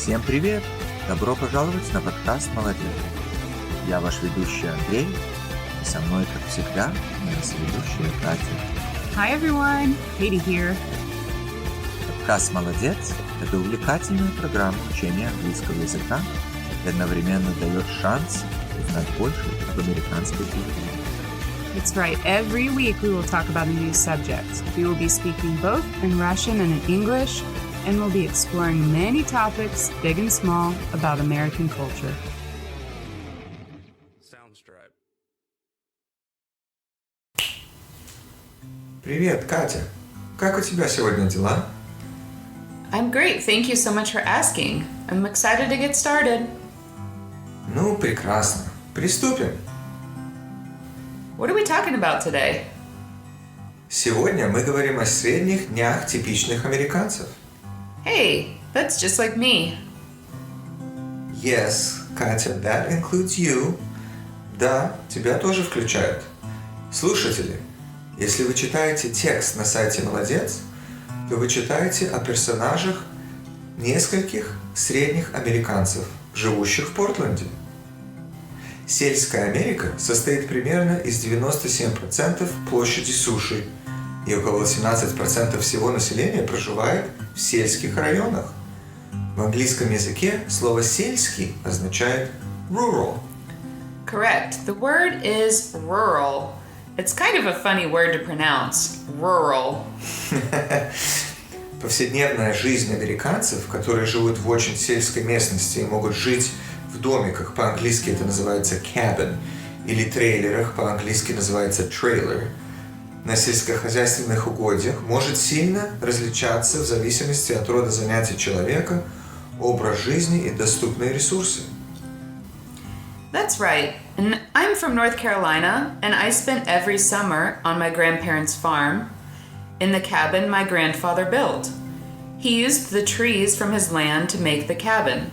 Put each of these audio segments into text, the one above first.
Всем привет! Добро пожаловать на подкаст «Молодец». Я ваш ведущий Андрей, и со мной, как всегда, моя соведущая Катя. Hi everyone, Katie here. Подкаст «Молодец» — это увлекательная программа учения английского языка и одновременно дает шанс узнать больше об американской культуре. That's right. Every week we will talk about a new subject. We will be speaking both in Russian and in English, and we'll be exploring many topics, big and small, about American culture. Привет, Катя. Как у тебя сегодня дела? I'm great. Thank you so much for asking. I'm excited to get started. Ну, прекрасно. Приступим. What are we talking about today? Сегодня мы говорим о средних днях типичных американцев. Hey, that's just like me. Yes, Катя, that includes you. Да, тебя тоже включают. Слушатели, если вы читаете текст на сайте «Молодец», то вы читаете о персонажах нескольких средних американцев, живущих в Портленде. Сельская Америка состоит примерно из 97% площади суши, и около 18% всего населения проживает в сельских районах. В английском языке слово «сельский» означает rural. Correct. The word is rural. It's kind of a funny word to pronounce. Rural. Повседневная жизнь американцев, которые живут в очень сельской местности и могут жить в домиках, по-английски это называется cabin, или трейлерах, по-английски называется trailer, на сельскохозяйственных угодьях может сильно различаться в зависимости от рода занятий человека, образ жизни и доступные ресурсы. That's right. And I'm from North Carolina, and I spent every summer on my grandparents' farm in the cabin my grandfather built. He used the trees from his land to make the cabin.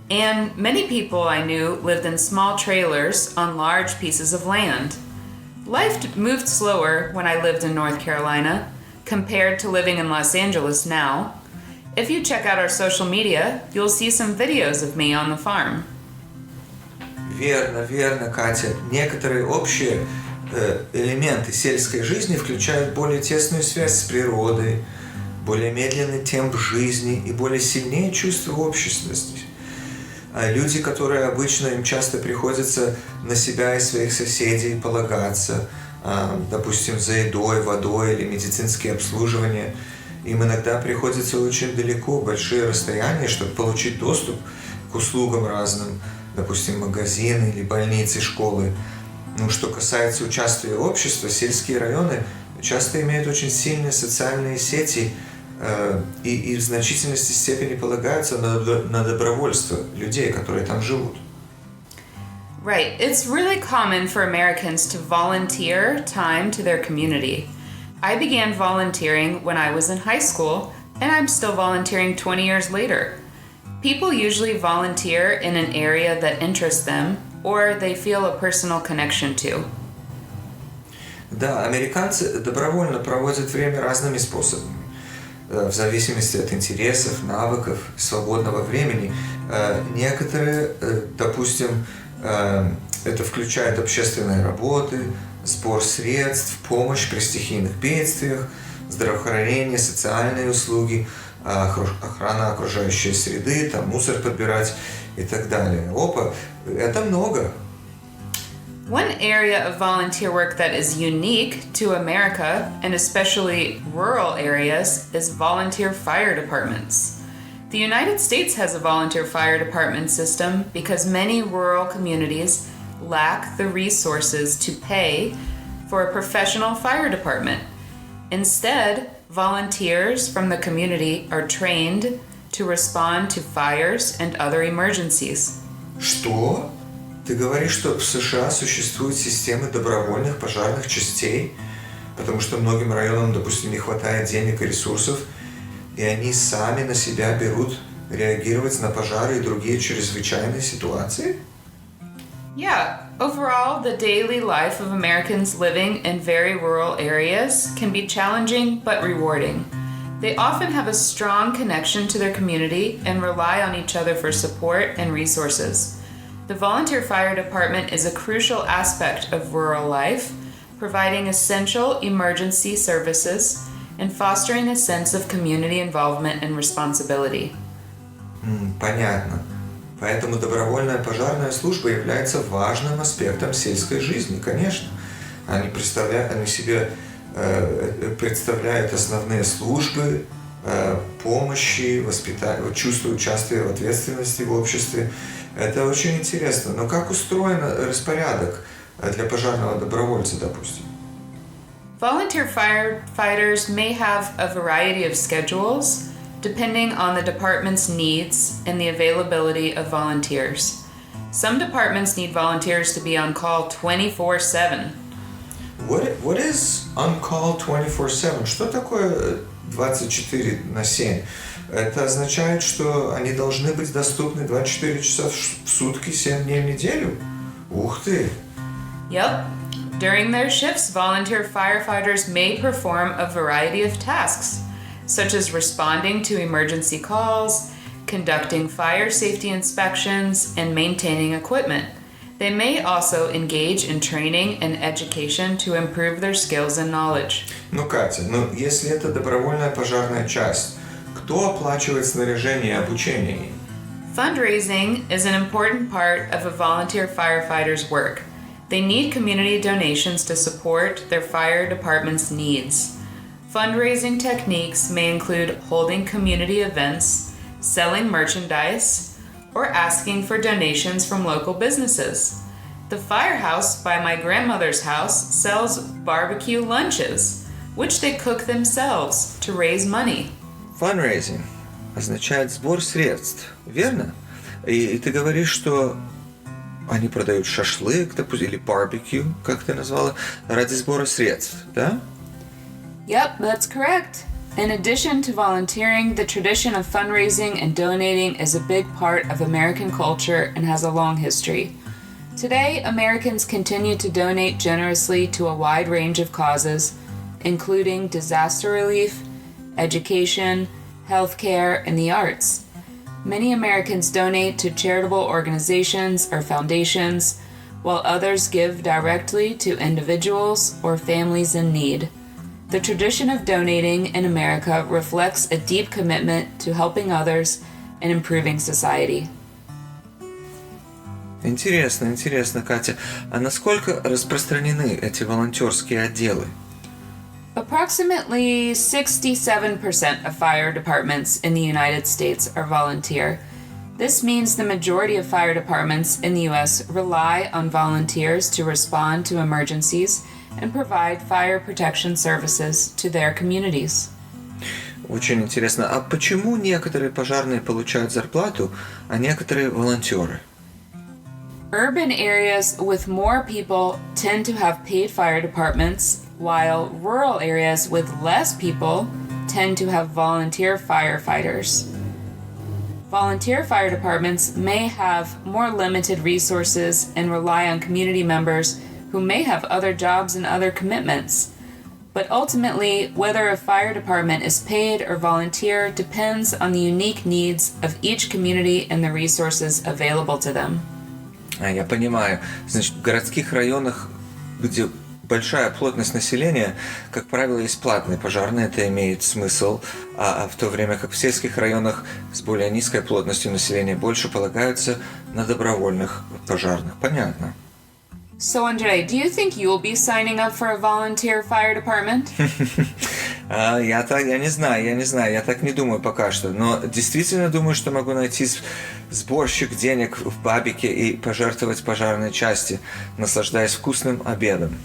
And many people I knew lived in small trailers on large pieces of land. Life moved slower when I lived in North Carolina compared to living in Los Angeles now. If you check out our social media, you'll see some videos of me on the farm. Верно, Катя. Некоторые общие элементы сельской жизни включают более тесную связь с природой, более медленный темп жизни и более сильнее чувство общественности. Люди, которые обычно им часто приходится на себя и своих соседей полагаться, допустим, за едой, водой или медицинское обслуживание, им иногда приходится очень далеко, большие расстояния, чтобы получить доступ к услугам разным, допустим, магазины или больницы, школы. Ну, что касается участия общества, сельские районы часто имеют очень сильные социальные сети и в значительной степени полагаются на добровольство людей, которые там живут. Right. It's really common for Americans to volunteer time to their community. I began volunteering when I was in high school, and I'm still volunteering 20 years later. People usually volunteer in an area that interests them or they feel a personal connection to. Да, американцы добровольно проводят время разными способами. В зависимости от интересов, навыков, свободного времени. Некоторые, допустим, это включает общественные работы, сбор средств, помощь при стихийных бедствиях, здравоохранение, социальные услуги, охрана окружающей среды, там, мусор подбирать и так далее. Это много. One area of volunteer work that is unique to America, and especially rural areas, is volunteer fire departments. The United States has a volunteer fire department system because many rural communities lack the resources to pay for a professional fire department. Instead, volunteers from the community are trained to respond to fires and other emergencies. Что? Ты говоришь, что в США существуют системы добровольных пожарных частей, потому что многим районам, допустим, не хватает денег и ресурсов, и они сами на себя берут реагировать на пожары и другие чрезвычайные ситуации? Yeah, overall, the daily life of Americans living in very rural areas can be challenging but rewarding. They often have a strong connection to their community and rely on each other for support and resources. The volunteer fire department is a crucial aspect of rural life, providing essential emergency services and fostering a sense of community involvement and responsibility. Понятно. Поэтому добровольная пожарная служба является важным аспектом сельской жизни, конечно. Они себе представляют основные службы помощи, чувство участия в ответственности в обществе. Это очень интересно. Но как устроен распорядок для пожарного добровольца, допустим? Volunteer firefighters may have a variety of schedules depending on the department's needs and the availability of volunteers. Some departments need volunteers to be on call 24/7. What is on call 24/7? Что такое 24/7? Это означает, что они должны быть доступны 24 часа в сутки, 7 дней в неделю? Ух ты! Yep. During their shifts, volunteer firefighters may perform a variety of tasks, such as responding to emergency calls, conducting fire safety inspections, and maintaining equipment. They may also engage in training and education to improve their skills and knowledge. Катя, если это добровольная пожарная часть, кто оплачивает снаряжение и обучение им? Fundraising is an important part of a volunteer firefighter's work. They need community donations to support their fire department's needs. Fundraising techniques may include holding community events, selling merchandise, or asking for donations from local businesses. The firehouse by my grandmother's house sells barbecue lunches, which they cook themselves to raise money. Fundraising означает сбор средств, верно? И ты говоришь, что они продают шашлык, допустим, или барбекю, как ты назвала, ради сбора средств, да? Yep, that's correct. In addition to volunteering, the tradition of fundraising and donating is a big part of American culture and has a long history. Today, Americans continue to donate generously to a wide range of causes, including disaster relief, education, healthcare, and the arts. Many Americans donate to charitable organizations or foundations, while others give directly to individuals or families in need. The tradition of donating in America reflects a deep commitment to helping others and improving society. Интересно, Катя. А насколько распространены эти волонтерские отделы? Approximately 67% of fire departments in the United States are volunteer. This means the majority of fire departments in the U.S. rely on volunteers to respond to emergencies and provide fire protection services to their communities. Очень интересно. А почему некоторые пожарные получают зарплату, а некоторые волонтеры? Urban areas with more people tend to have paid fire departments, while rural areas with less people tend to have volunteer firefighters. Volunteer fire departments may have more limited resources and rely on community members who may have other jobs and other commitments. But ultimately, whether a fire department is paid or volunteer depends on the unique needs of each community and the resources available to them. Я понимаю. Значит, в городских районах, где большая плотность населения, как правило, есть платные пожарные, это имеет смысл, а в то время как в сельских районах с более низкой плотностью населения больше полагаются на добровольных пожарных. Понятно. So, Andrei, do you think you'll be signing up for a volunteer fire department? Я не знаю, я так не думаю пока что, но действительно думаю, что могу найти сборщик денег в бабике и пожертвовать пожарной части, наслаждаясь вкусным обедом.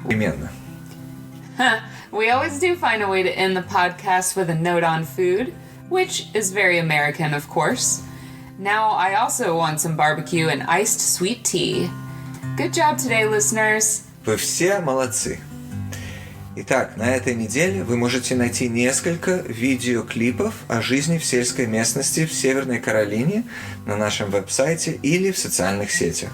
Именно. We always do find a way to end the podcast with a note on food, which is very American, of course. Now I also want some barbecue and iced sweet tea. Good job today, listeners. Вы все молодцы. Итак, на этой неделе вы можете найти несколько видеоклипов о жизни в сельской местности в Северной Каролине на нашем веб-сайте или в социальных сетях.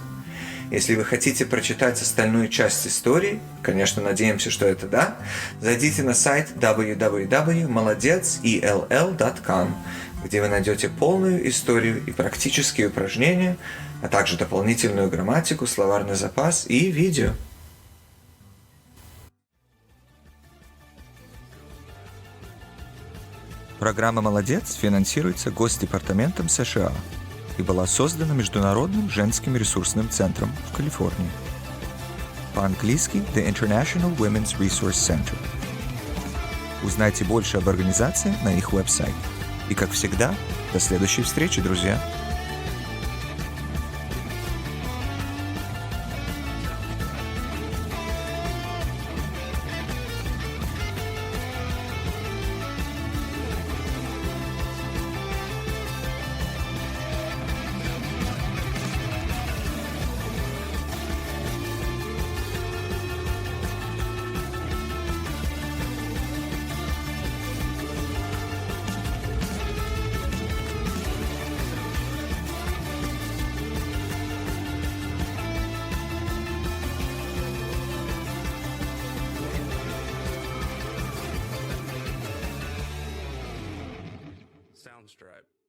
Если вы хотите прочитать остальную часть истории, конечно, надеемся, что это да, зайдите на сайт www.molodets.com, где вы найдете полную историю и практические упражнения, а также дополнительную грамматику, словарный запас и видео. Программа «Молодец» финансируется Госдепартаментом США и была создана Международным женским ресурсным центром в Калифорнии. По-английски The International Women's Resource Center. Узнайте больше об организации на их веб-сайте. И, как всегда, до следующей встречи, друзья! Soundstripe.